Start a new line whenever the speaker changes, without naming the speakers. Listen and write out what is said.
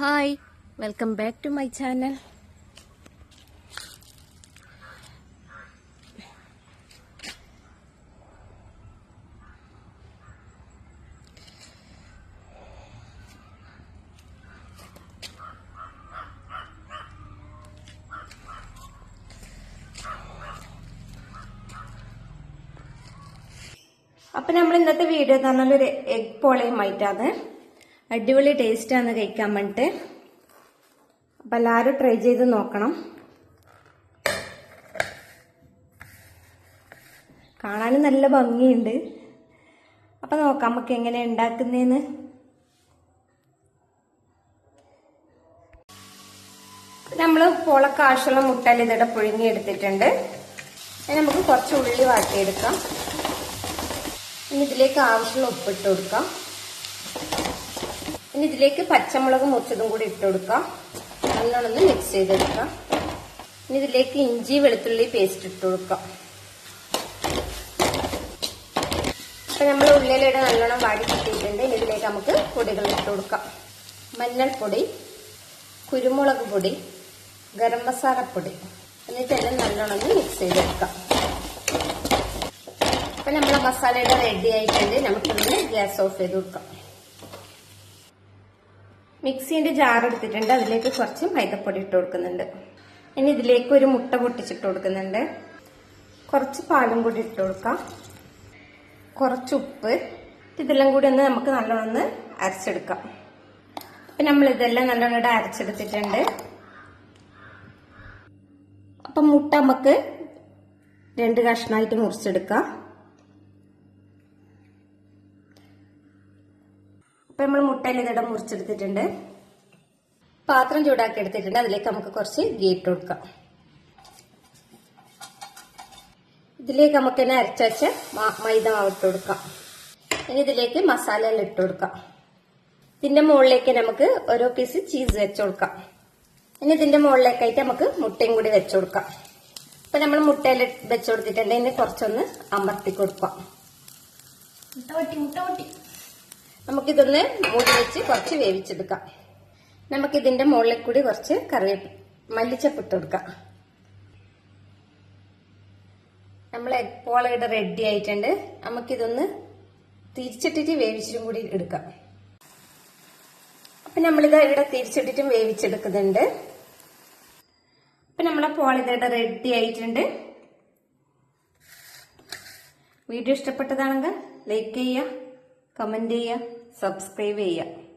Hi, welcome back to my channel. അപ്പം നമ്മൾ ഇന്നത്തെ വീഡിയോ എന്ന് പറഞ്ഞാൽ ഒരു എഗ് പോളയുമായിട്ടാണ്. അടിപൊളി ടേസ്റ്റാണ് കഴിക്കാൻ വേണ്ടിയിട്ട്. അപ്പം എല്ലാവരും ട്രൈ ചെയ്ത് നോക്കണം. കാണാനും നല്ല ഭംഗിയുണ്ട്. അപ്പം നോക്കാം നമുക്ക് എങ്ങനെ ഉണ്ടാക്കുന്നതെന്ന്. നമ്മൾ പോളക്ക് ആവശ്യമുള്ള മുട്ടൽ ഇതിടെ പുഴുങ്ങിയെടുത്തിട്ടുണ്ട്. നമുക്ക് കുറച്ച് ഉള്ളി വാട്ടിയെടുക്കാം. ഇനി ഇതിലേക്ക് ആവശ്യമുള്ള ഉപ്പിട്ട് കൊടുക്കാം. ഇനി ഇതിലേക്ക് പച്ചമുളക് മുറിച്ചതും കൂടി ഇട്ട് കൊടുക്കാം. നല്ലോണം മിക്സ് ചെയ്തെടുക്കാം. ഇനി ഇതിലേക്ക് ഇഞ്ചി വെളുത്തുള്ളി പേസ്റ്റ് ഇട്ട് കൊടുക്കാം. അപ്പൊ നമ്മൾ ഉള്ളിയിലിടെ നല്ലോണം വാടി കിട്ടിയിട്ടുണ്ട്. ഇനി ഇതിലേക്ക് നമുക്ക് പൊടികൾ ഇട്ട് കൊടുക്കാം. മഞ്ഞൾപ്പൊടി, കുരുമുളക് പൊടി, ഗരം മസാലപ്പൊടി, എന്നിട്ടെല്ലാം നല്ലോണം മിക്സ് ചെയ്തെടുക്കാം. അപ്പൊ നമ്മളെ മസാലയുടെ റെഡി ആയിട്ടുണ്ട്. നമുക്കിതിന് ഗ്യാസ് ഓഫ് ചെയ്ത് കൊടുക്കാം. മിക്സിന്റെ ജാർ എടുത്തിട്ടുണ്ട്. അതിലേക്ക് കുറച്ച് മൈദപ്പൊടി ഇട്ട് കൊടുക്കുന്നുണ്ട്. ഇനി ഇതിലേക്ക് ഒരു മുട്ട പൊട്ടിച്ചിട്ട് കൊടുക്കുന്നുണ്ട്. കുറച്ച് പാലും കൂടി ഇട്ട് കൊടുക്കാം. കുറച്ച് ഉപ്പ്. ഇതെല്ലാം കൂടി ഒന്ന് നമുക്ക് നല്ലോണം അരച്ചെടുക്കാം. അപ്പൊ നമ്മൾ ഇതെല്ലാം നല്ലോണം അരച്ചെടുത്തിട്ടുണ്ട്. അപ്പൊ മുട്ട നമുക്ക് 2 കഷ്ണമായിട്ട് മുറിച്ചെടുക്കാം. അപ്പൊ നമ്മൾ മുട്ടയിൽ ഇതിടെ മുറിച്ചെടുത്തിട്ടുണ്ട്. പാത്രം ചൂടാക്കി എടുത്തിട്ടുണ്ട്. അതിലേക്ക് നമുക്ക് കുറച്ച് ഗീ ഇട്ട് കൊടുക്കാം. ഇതിലേക്ക് നമുക്ക് തന്നെ അരച്ച വെച്ച മൈദ മാവ് ഇട്ട് കൊടുക്കാം. ഇനി ഇതിലേക്ക് മസാല എല്ലാം ഇട്ട് കൊടുക്കാം. ഇതിന്റെ മുകളിലേക്ക് നമുക്ക് ഓരോ പീസ് ചീസ് വെച്ചു കൊടുക്കാം. ഇനി ഇതിന്റെ മുകളിലേക്കായിട്ട് നമുക്ക് മുട്ടയും കൂടി വെച്ചു കൊടുക്കാം. അപ്പൊ നമ്മൾ മുട്ടയിൽ വെച്ചു കൊടുത്തിട്ടുണ്ട്. ഇനി കുറച്ചൊന്ന് അമർത്തി കൊടുക്കാം. നമുക്കിതൊന്ന് മൂടി വെച്ച് കുറച്ച് വേവിച്ചെടുക്കാം. നമുക്കിതിന്റെ മുകളിൽ കൂടി കുറച്ച് മല്ലിച്ചപ്പ് ഇട്ട് കൊടുക്കാം. നമ്മൾ എഗ് പോളയുടെ റെഡി ആയിട്ടുണ്ട്. നമുക്കിതൊന്ന് തിരിച്ചിട്ടിട്ട് വേവിച്ചിട്ടും കൂടി എടുക്കാം. അപ്പൊ നമ്മളിത് ഇവിടെ തിരിച്ചിട്ടിട്ടും വേവിച്ചെടുക്കുന്നുണ്ട്. അപ്പൊ നമ്മളെ പോളയുടെ റെഡി ആയിട്ടുണ്ട്. വീഡിയോ ഇഷ്ടപ്പെട്ടതാണെങ്കിൽ ലൈക്ക് ചെയ്യുക, കമന്റ് ചെയ്യുക, സബ്സ്ക്രൈബ് ചെയ്യുക.